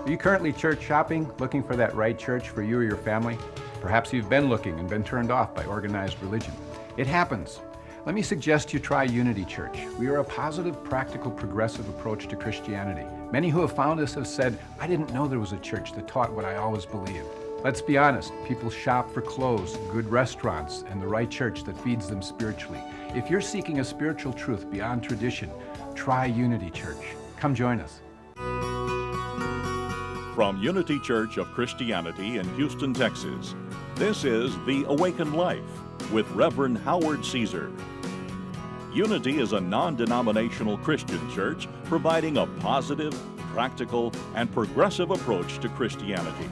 Are you currently church shopping, looking for that right church for you or your family? Perhaps you've been looking and been turned off by organized religion. It happens. Let me suggest you try Unity Church. We are a positive, practical, progressive approach to Christianity. Many who have found us have said, I didn't know there was a church that taught what I always believed. Let's be honest, people shop for clothes, good restaurants, and the right church that feeds them spiritually. If you're seeking a spiritual truth beyond tradition, try Unity Church. Come join us. From Unity Church of Christianity in Houston, Texas, this is The Awakened Life with Reverend Howard Caesar. Unity is a non-denominational Christian church providing a positive, practical, and progressive approach to Christianity.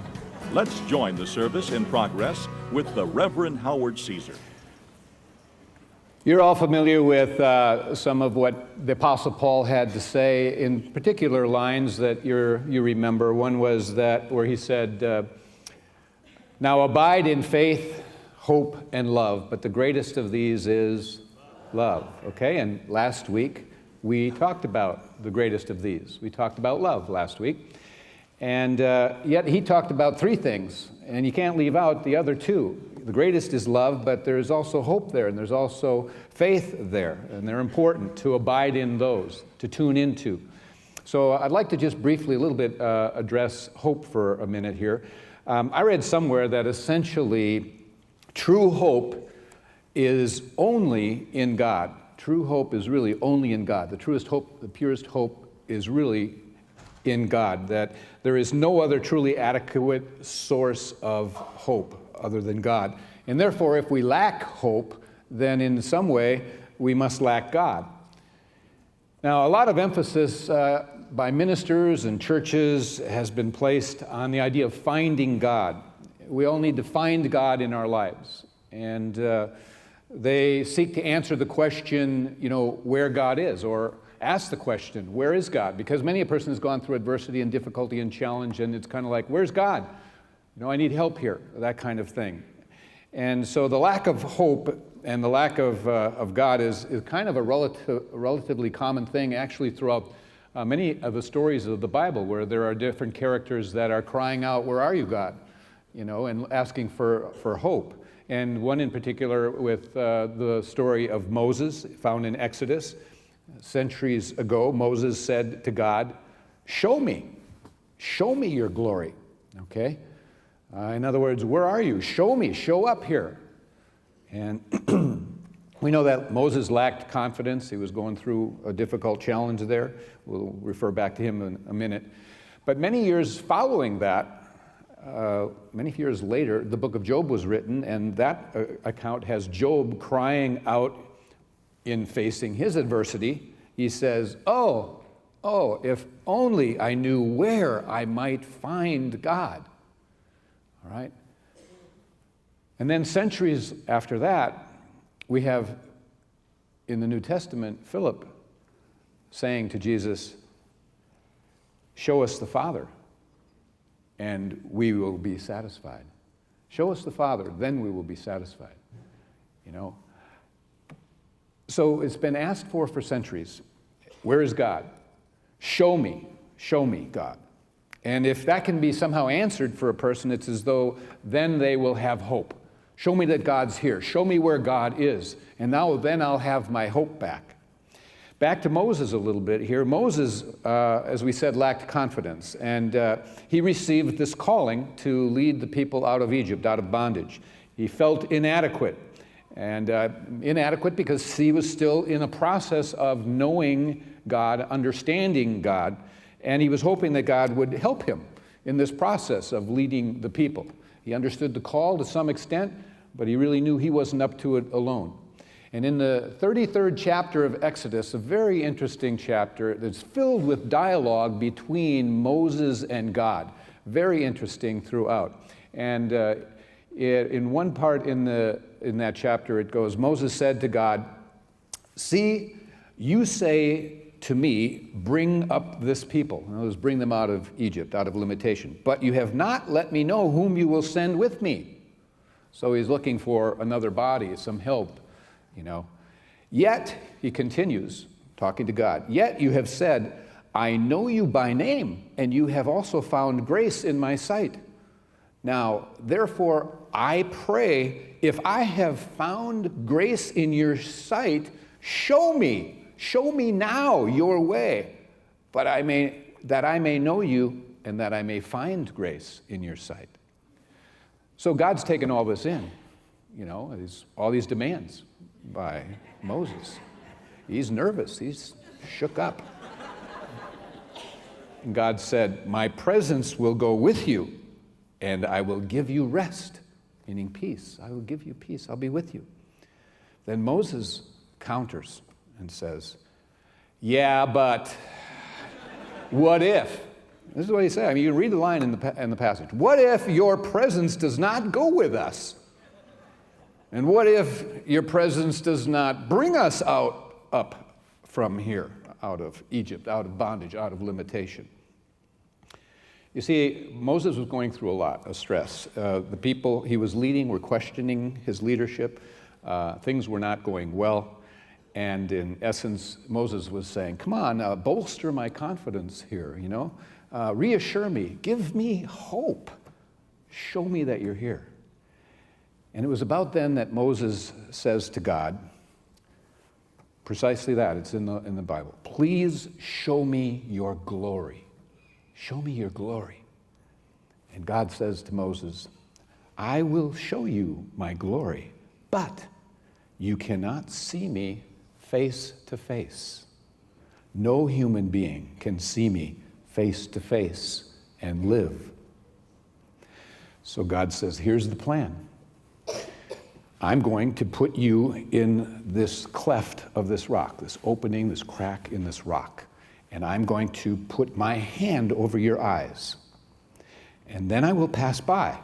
Let's join the service in progress with the Reverend Howard Caesar. You're all familiar with some of what the Apostle Paul had to say, in particular lines that you remember. One was that where he said, now abide in faith, hope, and love, but the greatest of these is love. Okay, and last week we talked about the greatest of these. We talked about love last week. And yet he talked about three things, and you can't leave out the other two. The greatest is love, but there's also hope there, and there's also faith there, and they're important to abide in those, to tune into. So I'd like to just briefly a little bit address hope for a minute here. I read somewhere that essentially true hope is only in God. True hope is really only in God. The truest hope, the purest hope is really in God, that there is no other truly adequate source of hope other than God. And therefore, if we lack hope, then in some way we must lack God. Now, a lot of emphasis by ministers and churches has been placed on the idea of finding God. We all need to find God in our lives. And they seek to answer the question, where God is, or ask the question, where is God? Because many a person has gone through adversity and difficulty and challenge, and it's kind of like, where's God? I need help here, that kind of thing. And so the lack of hope and the lack of God is kind of a relatively common thing actually throughout many of the stories of the Bible, where there are different characters that are crying out, where are you, God? And asking for hope. And one in particular with the story of Moses, found in Exodus. Centuries ago, Moses said to God, show me your glory, okay? In other words, where are you? Show me, show up here. And we know that Moses lacked confidence. He was going through a difficult challenge there. We'll refer back to him in a minute. But many years following that, many years later, the book of Job was written, and that account has Job crying out in facing his adversity. He says, oh, if only I knew where I might find God. All right? And then centuries after that, we have in the New Testament, Philip saying to Jesus, show us the Father, and we will be satisfied. Show us the Father, then we will be satisfied. So it's been asked for centuries. Where is God? Show me, God. And if that can be somehow answered for a person, it's as though then they will have hope. Show me that God's here. Show me where God is. And then I'll have my hope back. Back to Moses a little bit here. Moses, as we said, lacked confidence. And he received this calling to lead the people out of Egypt, out of bondage. He felt inadequate. And inadequate because he was still in a process of knowing God, understanding God, and he was hoping that God would help him in this process of leading the people. He understood the call to some extent, but he really knew he wasn't up to it alone. And in the 33rd chapter of Exodus, a very interesting chapter that's filled with dialogue between Moses and God. Very interesting throughout. And in one part in that chapter, it goes, Moses said to God, see, you say to me, bring up this people. In other words, bring them out of Egypt, out of limitation. But you have not let me know whom you will send with me. So he's looking for another body, some help, Yet, he continues, talking to God, yet you have said, I know you by name, and you have also found grace in my sight. Now, therefore, I pray, if I have found grace in your sight, show me now your way, that I may know you and that I may find grace in your sight. So God's taken all this in, all these demands by Moses. He's nervous, he's shook up. And God said, my presence will go with you, and I will give you rest, meaning peace. I will give you peace, I'll be with you. Then Moses counters and says, yeah, but what if? This is what he said. I mean, you can read the line in the passage. What if your presence does not go with us? And what if your presence does not bring us up from here, out of Egypt, out of bondage, out of limitation? You see, Moses was going through a lot of stress. The people he was leading were questioning his leadership. Things were not going well. And in essence, Moses was saying, come on, bolster my confidence here, reassure me, give me hope, show me that you're here. And it was about then that Moses says to God, precisely that, it's in the Bible, please show me your glory. Show me your glory. And God says to Moses, I will show you my glory, but you cannot see me face to face. No human being can see me face to face and live. So God says, here's the plan. I'm going to put you in this cleft of this rock, this opening, this crack in this rock. And I'm going to put my hand over your eyes. And then I will pass by.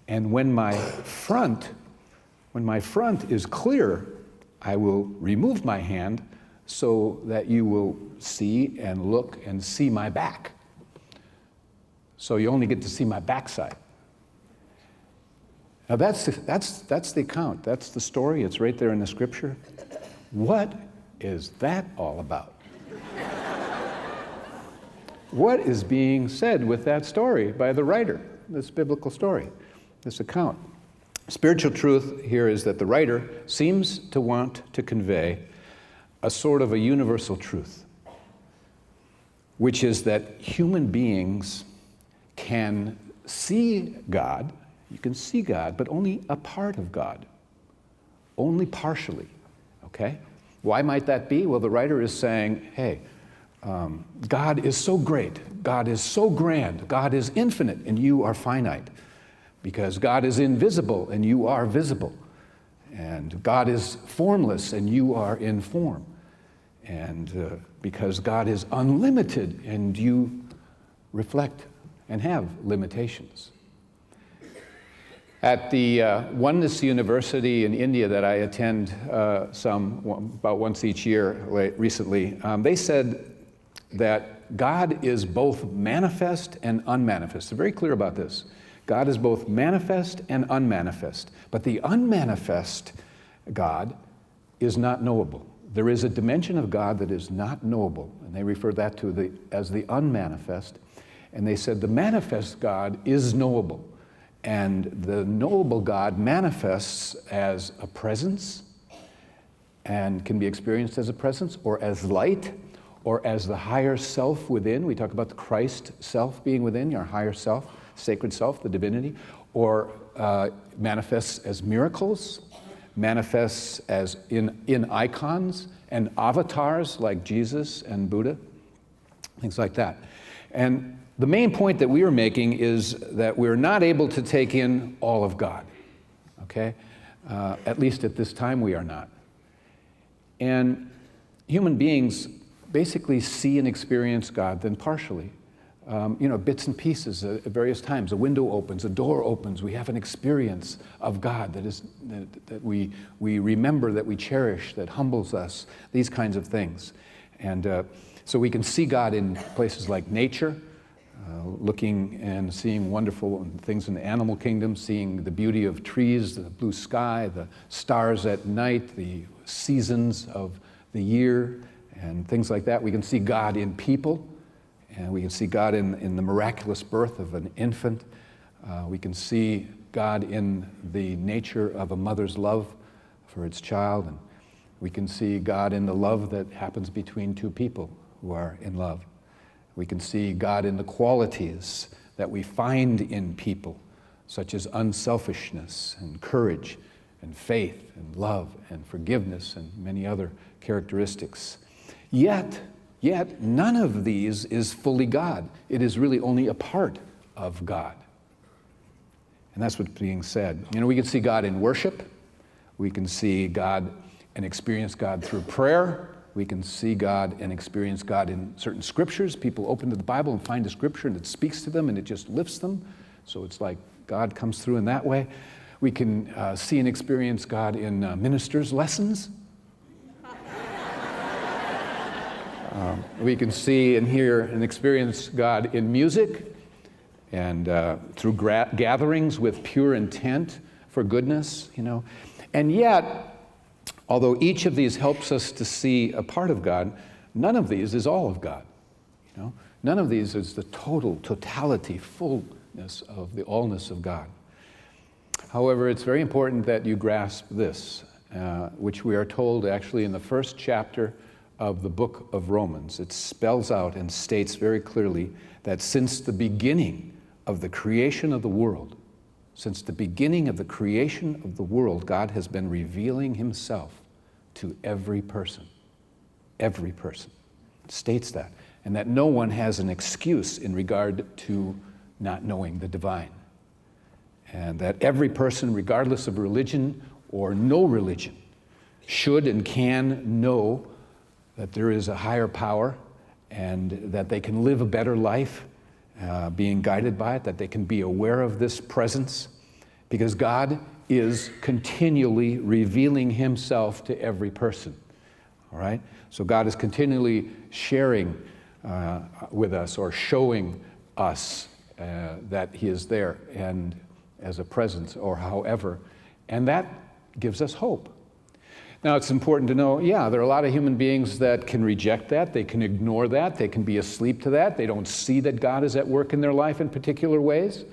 And when my front is clear, I will remove my hand so that you will see and look and see my back. So you only get to see my backside. Now that's the account. That's the story. It's right there in the scripture. What is that all about? What is being said with that story by the writer, this biblical story, this account? Spiritual truth here is that the writer seems to want to convey a sort of a universal truth, which is that human beings can see God. You can see God, but only a part of God, only partially, okay? Why might that be? Well, the writer is saying, hey, God is so great, God is so grand, God is infinite, and you are finite. Because God is invisible, and you are visible. And God is formless, and you are in form. And because God is unlimited, and you reflect and have limitations. At the Oneness University in India that I attend about once each year recently, they said that God is both manifest and unmanifest. They're very clear about this. God is both manifest and unmanifest. But the unmanifest God is not knowable. There is a dimension of God that is not knowable, and they refer that to as the unmanifest. And they said the manifest God is knowable. And the knowable God manifests as a presence and can be experienced as a presence or as light or as the higher self within. We talk about the Christ self being within, your higher self, sacred self, the divinity, or manifests as miracles, manifests as in icons and avatars like Jesus and Buddha, things like that. And the main point that we are making is that we're not able to take in all of God, okay? At least at this time we are not. And human beings basically see and experience God then partially. Bits and pieces at various times. A window opens, a door opens. We have an experience of God that we remember, that we cherish, that humbles us, these kinds of things. And so we can see God in places like nature, looking and seeing wonderful things in the animal kingdom, seeing the beauty of trees, the blue sky, the stars at night, the seasons of the year, and things like that. We can see God in people, and we can see God in the miraculous birth of an infant. We can see God in the nature of a mother's love for its child, and we can see God in the love that happens between two people who are in love. We can see God in the qualities that we find in people, such as unselfishness and courage and faith and love and forgiveness and many other characteristics. Yet none of these is fully God. It is really only a part of God. And that's what's being said. We can see God in worship. We can see God and experience God through prayer. We can see God and experience God in certain scriptures. People open to the Bible and find a scripture and it speaks to them and it just lifts them. So it's like God comes through in that way. We can see and experience God in ministers' lessons. We can see and hear and experience God in music and through gatherings with pure intent for goodness, And yet, although each of these helps us to see a part of God, none of these is all of God. None of these is the totality, fullness of the allness of God. However, it's very important that you grasp this, which we are told actually in the first chapter of the book of Romans. It spells out and states very clearly that since the beginning of the creation of the world, God has been revealing himself to every person. Every person. It states that. And that no one has an excuse in regard to not knowing the divine. And that every person, regardless of religion or no religion, should and can know that there is a higher power and that they can live a better life being guided by it, that they can be aware of this presence, because God is continually revealing himself to every person, all right? So God is continually sharing with us or showing us that he is there and as a presence or however, and that gives us hope. Now, it's important to know, there are a lot of human beings that can reject that, they can ignore that, they can be asleep to that, they don't see that God is at work in their life in particular ways.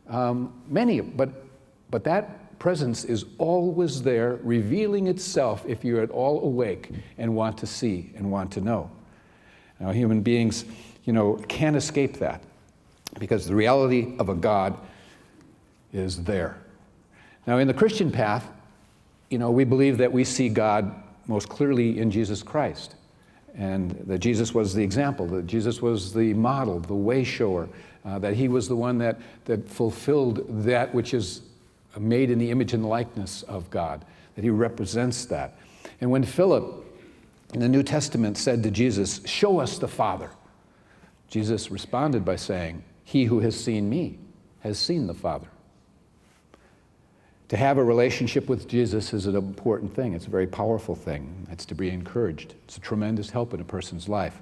But that presence is always there, revealing itself if you're at all awake and want to see and want to know. Now, human beings, can't escape that because the reality of a God is there. Now, in the Christian path, we believe that we see God most clearly in Jesus Christ, and that Jesus was the example, that Jesus was the model, the way shower, that he was the one that fulfilled that which is made in the image and likeness of God, that he represents that. And when Philip in the New Testament said to Jesus, "Show us the Father," Jesus responded by saying, "He who has seen me has seen the Father." To have a relationship with Jesus is an important thing. It's a very powerful thing. It's to be encouraged. It's a tremendous help in a person's life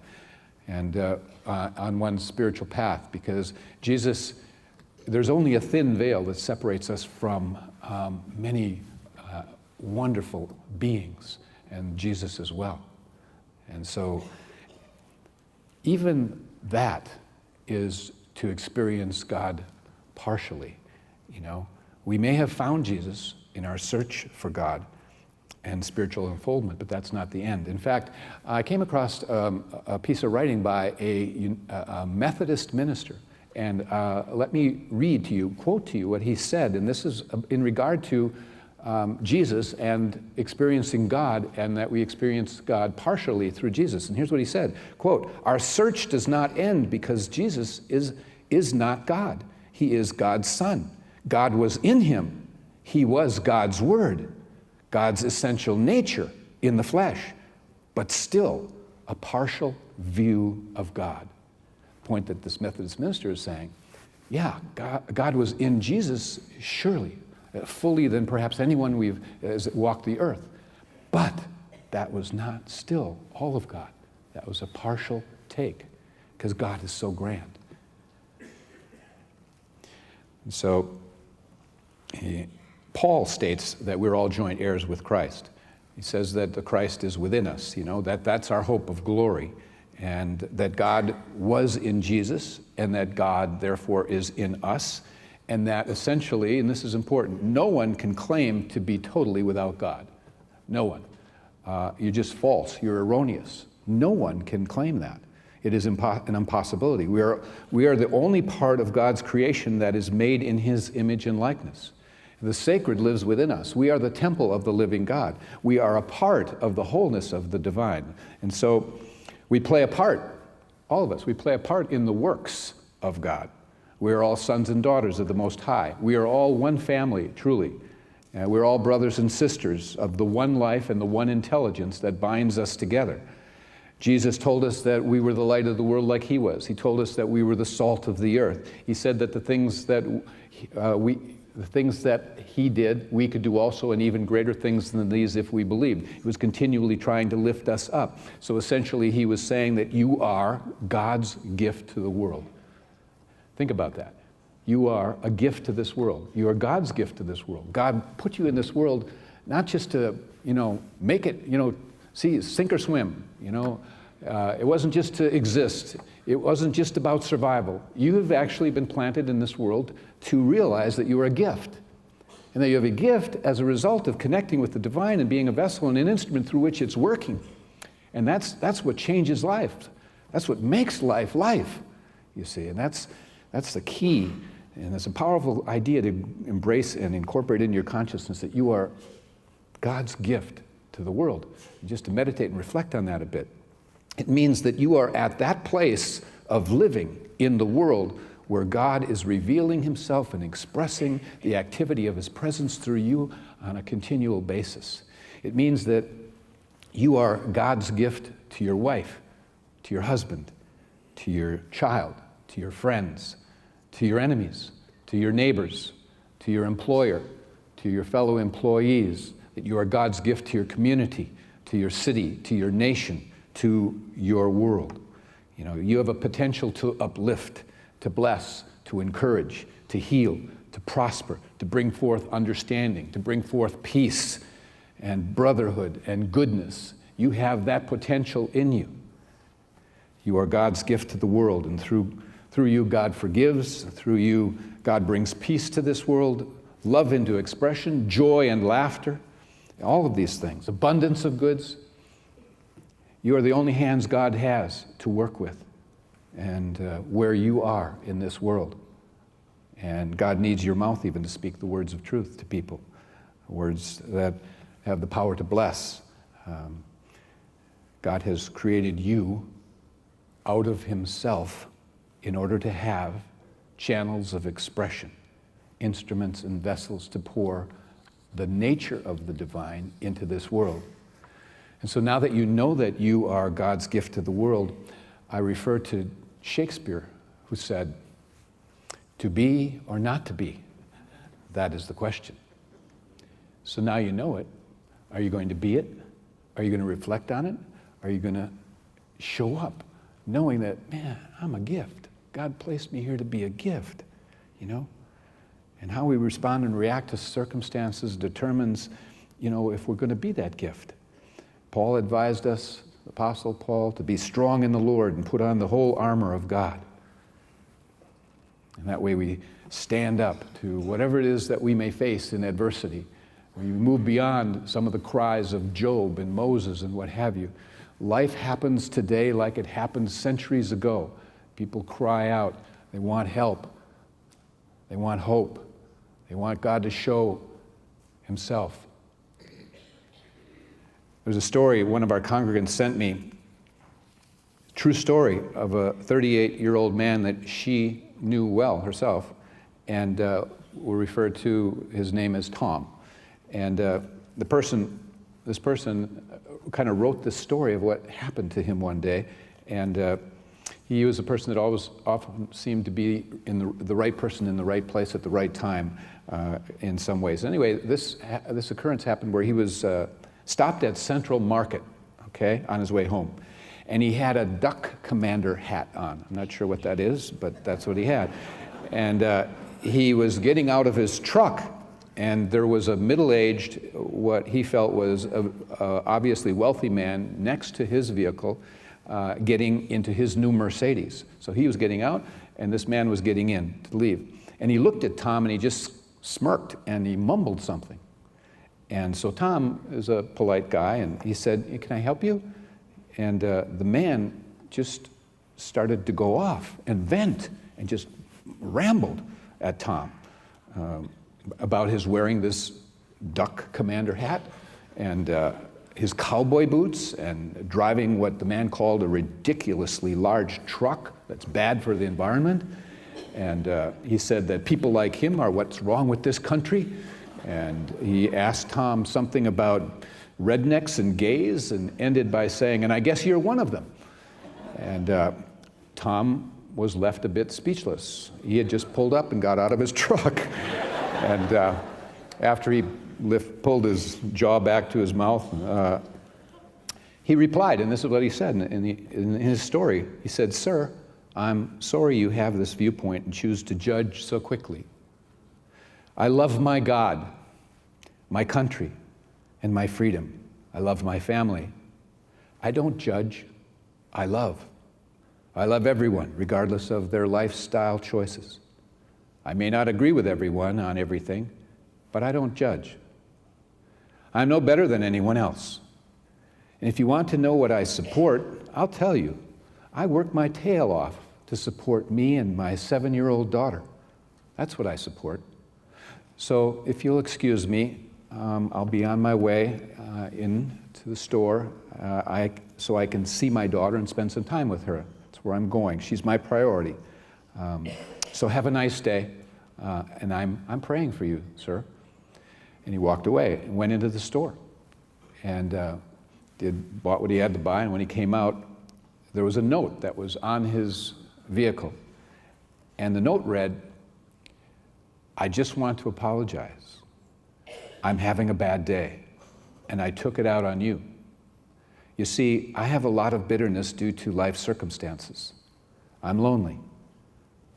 and on one's spiritual path, because Jesus, there's only a thin veil that separates us from many wonderful beings, and Jesus as well. And so even that is to experience God partially, We may have found Jesus in our search for God and spiritual unfoldment, but that's not the end. In fact, I came across a piece of writing by a Methodist minister, and let me quote to you what he said, and this is in regard to Jesus and experiencing God, and that we experience God partially through Jesus. And here's what he said, quote, "Our search does not end because Jesus is not God. He is God's Son. God was in him. He was God's Word, God's essential nature in the flesh, but still a partial view of God." The point that this Methodist minister is saying, God was in Jesus, surely, fully than perhaps anyone has walked the earth. But that was not still all of God. That was a partial take, because God is so grand. And so Paul states that we're all joint heirs with Christ. He says that the Christ is within us, that's our hope of glory, and that God was in Jesus, and that God, therefore, is in us, and that essentially, and this is important, no one can claim to be totally without God. No one. You're just false. You're erroneous. No one can claim that. It is an impossibility. We are the only part of God's creation that is made in His image and likeness. The sacred lives within us. We are the temple of the living God. We are a part of the wholeness of the divine. And so we play a part, all of us, we play a part in the works of God. We are all sons and daughters of the Most High. We are all one family, truly. We're all brothers and sisters of the one life and the one intelligence that binds us together. Jesus told us that we were the light of the world like He was. He told us that we were the salt of the earth. He said that the things that He did, we could do also, and even greater things than these if we believed. He was continually trying to lift us up. So essentially, He was saying that you are God's gift to the world. Think about that. You are a gift to this world. You are God's gift to this world. God put you in this world not just to, make it, sink or swim, It wasn't just to exist. It wasn't just about survival. You have actually been planted in this world to realize that you are a gift. And that you have a gift as a result of connecting with the divine and being a vessel and an instrument through which it's working. And that's what changes life. That's what makes life life, you see. And that's the key. And it's a powerful idea to embrace and incorporate in your consciousness that you are God's gift to the world. And just to meditate and reflect on that a bit. It means that you are at that place of living in the world where God is revealing Himself and expressing the activity of His presence through you on a continual basis. It means that you are God's gift to your wife, to your husband, to your child, to your friends, to your enemies, to your neighbors, to your employer, to your fellow employees, that you are God's gift to your community, to your city, to your nation, to your world. You have a potential to uplift, to bless, to encourage, to heal, to prosper, to bring forth understanding, to bring forth peace and brotherhood and goodness. You have that potential in you. You are God's gift to the world, and through you, God forgives. Through you, God brings peace to this world, love into expression, joy and laughter, all of these things, abundance of goods. You are the only hands God has to work with and where you are in this world. And God needs your mouth even to speak the words of truth to people, words that have the power to bless. God has created you out of Himself in order to have channels of expression, instruments and vessels to pour the nature of the divine into this world. And so now that you know that you are God's gift to the world, I refer to Shakespeare, who said, "To be or not to be, that is the question." So now you know it. Are you going to be it? Are you going to reflect on it? Are you going to show up knowing that, man, I'm a gift. God placed me here to be a gift, And how we respond and react to circumstances determines, if we're going to be that gift. Paul advised us, Apostle Paul, to be strong in the Lord and put on the whole armor of God. And that way we stand up to whatever it is that we may face in adversity. We move beyond some of the cries of Job and Moses and what have you. Life happens today like it happened centuries ago. People cry out. They want help. They want hope. They want God to show Himself. There's a story one of our congregants sent me, true story of a 38-year-old man that she knew well herself, and we'll refer to his name as Tom. And this person kind of wrote this story of what happened to him one day, and he was a person that often seemed to be the right person in the right place at the right time in some ways. Anyway, this occurrence happened where he was stopped at Central Market, on his way home. And he had a duck commander hat on. I'm not sure what that is, but that's what he had. And he was getting out of his truck and there was a middle-aged, what he felt was a obviously wealthy man next to his vehicle, getting into his new Mercedes. So he was getting out, and this man was getting in to leave. And he looked at Tom, and he just smirked, and he mumbled something. And so Tom is a polite guy, and he said, "Can I help you?" And the man just started to go off and vent and just rambled at Tom about his wearing this duck commander hat and his cowboy boots and driving what the man called a ridiculously large truck that's bad for the environment. And he said that people like him are what's wrong with this country. And he asked Tom something about rednecks and gays and ended by saying, "And I guess you're one of them." And Tom was left a bit speechless. He had just pulled up and got out of his truck. And after he pulled his jaw back to his mouth, he replied, and this is what he said in his story. He said, "Sir, I'm sorry you have this viewpoint and choose to judge so quickly. I love my God, my country, and my freedom. I love my family. I don't judge, I love. I love everyone, regardless of their lifestyle choices. I may not agree with everyone on everything, but I don't judge. I'm no better than anyone else. And if you want to know what I support, I'll tell you. I work my tail off to support me and my 7-year-old daughter. That's what I support. So if you'll excuse me, I'll be on my way into the store so I can see my daughter and spend some time with her. That's where I'm going. She's my priority. So have a nice day, and I'm praying for you, sir." And he walked away and went into the store and bought what he had to buy. And when he came out, there was a note that was on his vehicle. And the note read, "I just want to apologize. I'm having a bad day, and I took it out on you. You see, I have a lot of bitterness due to life circumstances. I'm lonely.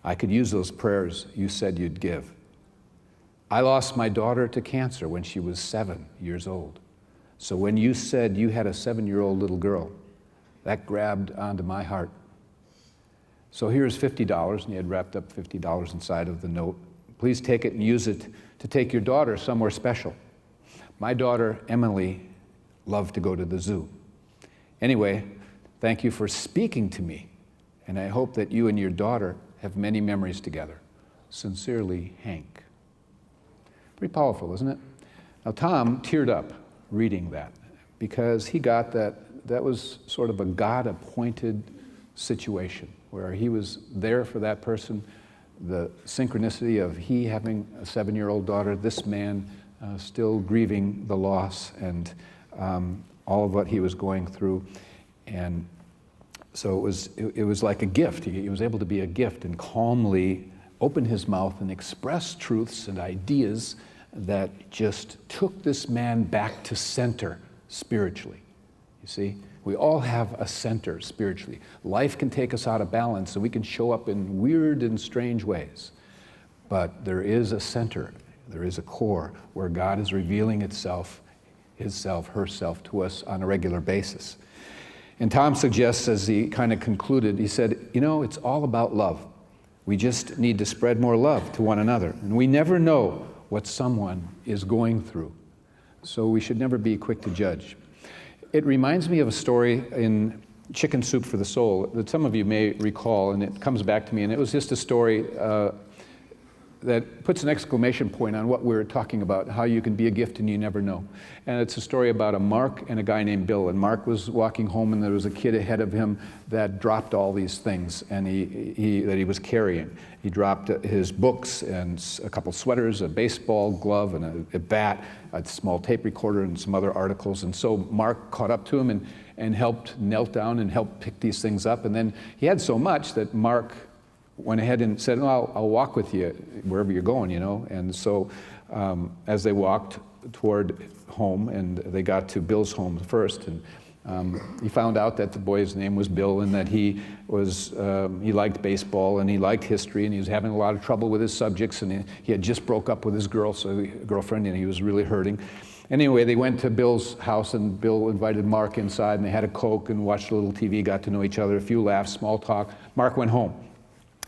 I could use those prayers you said you'd give. I lost my daughter to cancer when she was 7 years old. So when you said you had a 7-year-old little girl, that grabbed onto my heart. So here's $50," and he had wrapped up $50 inside of the note. "Please take it and use it to take your daughter somewhere special. My daughter, Emily, loved to go to the zoo. Anyway, thank you for speaking to me, and I hope that you and your daughter have many memories together. Sincerely, Hank." Pretty powerful, isn't it? Now, Tom teared up reading that because he got that was sort of a God-appointed situation where he was there for that person, the synchronicity of he having a 7-year-old daughter, this man still grieving the loss and all of what he was going through. And so it was like a gift. He was able to be a gift and calmly open his mouth and express truths and ideas that just took this man back to center spiritually. You see, we all have a center spiritually. Life can take us out of balance and we can show up in weird and strange ways. But there is a center, there is a core where God is revealing itself, himself, herself to us on a regular basis. And Tom suggests, as he kind of concluded, he said, you know, it's all about love. We just need to spread more love to one another. And we never know what someone is going through. So we should never be quick to judge. It reminds me of a story in Chicken Soup for the Soul that some of you may recall, and it comes back to me, and it was just a story that puts an exclamation point on what we're talking about, how you can be a gift and you never know. And it's a story about a Mark and a guy named Bill. And Mark was walking home and there was a kid ahead of him that dropped all these things and that he was carrying. He dropped his books and a couple sweaters, a baseball glove and a bat, a small tape recorder and some other articles. And so Mark caught up to him and knelt down and helped pick these things up. And then he had so much that Mark went ahead and said, "Oh, I'll walk with you wherever you're going, you know." And so as they walked toward home, and they got to Bill's home first, and He found out that the boy's name was Bill and that he liked baseball and he liked history and he was having a lot of trouble with his subjects, and he had just broke up with his girlfriend, and he was really hurting. Anyway, they went to Bill's house, and Bill invited Mark inside, and they had a Coke and watched a little TV, got to know each other, a few laughs, small talk. Mark went home.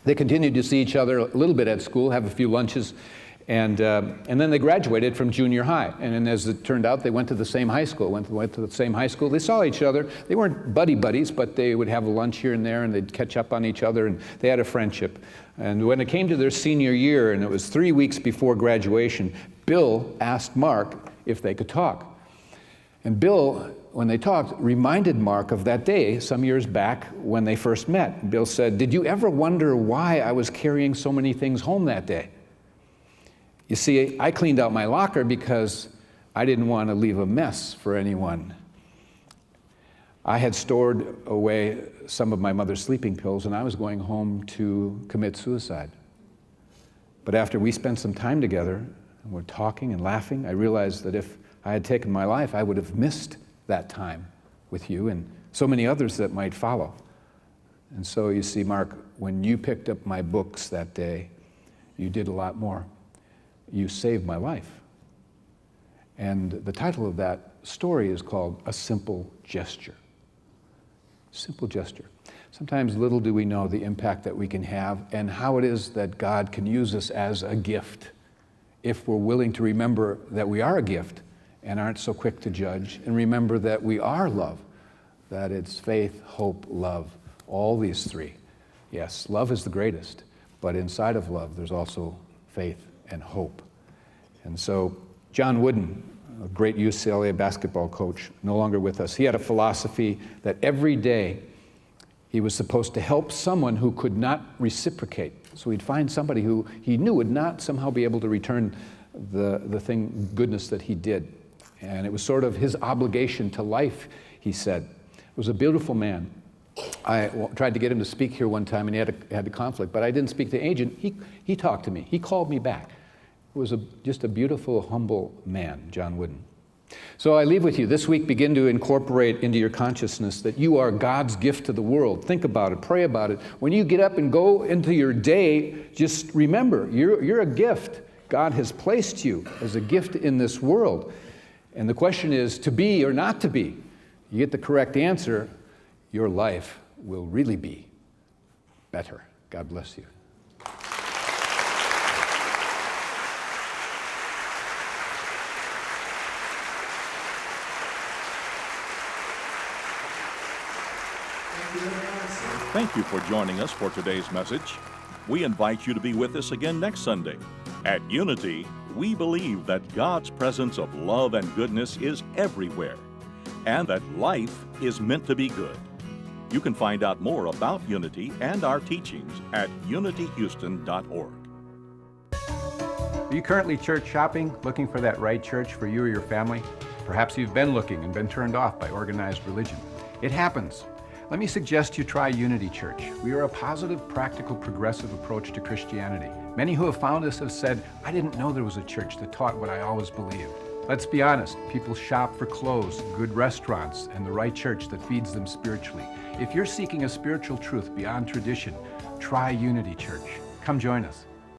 They continued to see each other a little bit at school, have a few lunches, and then they graduated from junior high. And then, as it turned out, they went to the same high school. Went to the same high school. They saw each other. They weren't buddies, but they would have a lunch here and there, and they'd catch up on each other, and they had a friendship. And when it came to their senior year, and it was 3 weeks before graduation, Bill asked Mark if they could talk. And Bill, when they talked, reminded Mark of that day some years back when they first met. Bill said, "Did you ever wonder why I was carrying so many things home that day? You see, I cleaned out my locker because I didn't want to leave a mess for anyone. I had stored away some of my mother's sleeping pills, and I was going home to commit suicide. But after we spent some time together, and we're talking and laughing, I realized that if I had taken my life, I would have missed that time with you and so many others that might follow. And so you see, Mark, when you picked up my books that day, you did a lot more. You saved my life." And the title of that story is called A Simple Gesture. Simple gesture. Sometimes little do we know the impact that we can have and how it is that God can use us as a gift if we're willing to remember that we are a gift and aren't so quick to judge, and remember that we are love, that it's faith, hope, love, all these three. Yes, love is the greatest, but inside of love there's also faith and hope. And so John Wooden, a great UCLA basketball coach, no longer with us, he had a philosophy that every day he was supposed to help someone who could not reciprocate. So he'd find somebody who he knew would not somehow be able to return the goodness that he did. And it was sort of his obligation to life, he said. It was a beautiful man. I tried to get him to speak here one time, and he had a conflict, but I didn't speak to the agent. He talked to me. He called me back. It was just a beautiful, humble man, John Wooden. So I leave with you this week, begin to incorporate into your consciousness that you are God's gift to the world. Think about it, pray about it. When you get up and go into your day, just remember, you're a gift. God has placed you as a gift in this world. And the question is to be or not to be. You get the correct answer, your life will really be better. God bless you. Thank you for joining us for today's message. We invite you to be with us again next Sunday. At Unity, we believe that God's presence of love and goodness is everywhere, and that life is meant to be good. You can find out more about Unity and our teachings at unityhouston.org. Are you currently church shopping, looking for that right church for you or your family? Perhaps you've been looking and been turned off by organized religion. It happens. Let me suggest you try Unity Church. We are a positive, practical, progressive approach to Christianity. Many who have found us have said, "I didn't know there was a church that taught what I always believed." Let's be honest, people shop for clothes, good restaurants, and the right church that feeds them spiritually. If you're seeking a spiritual truth beyond tradition, try Unity Church. Come join us.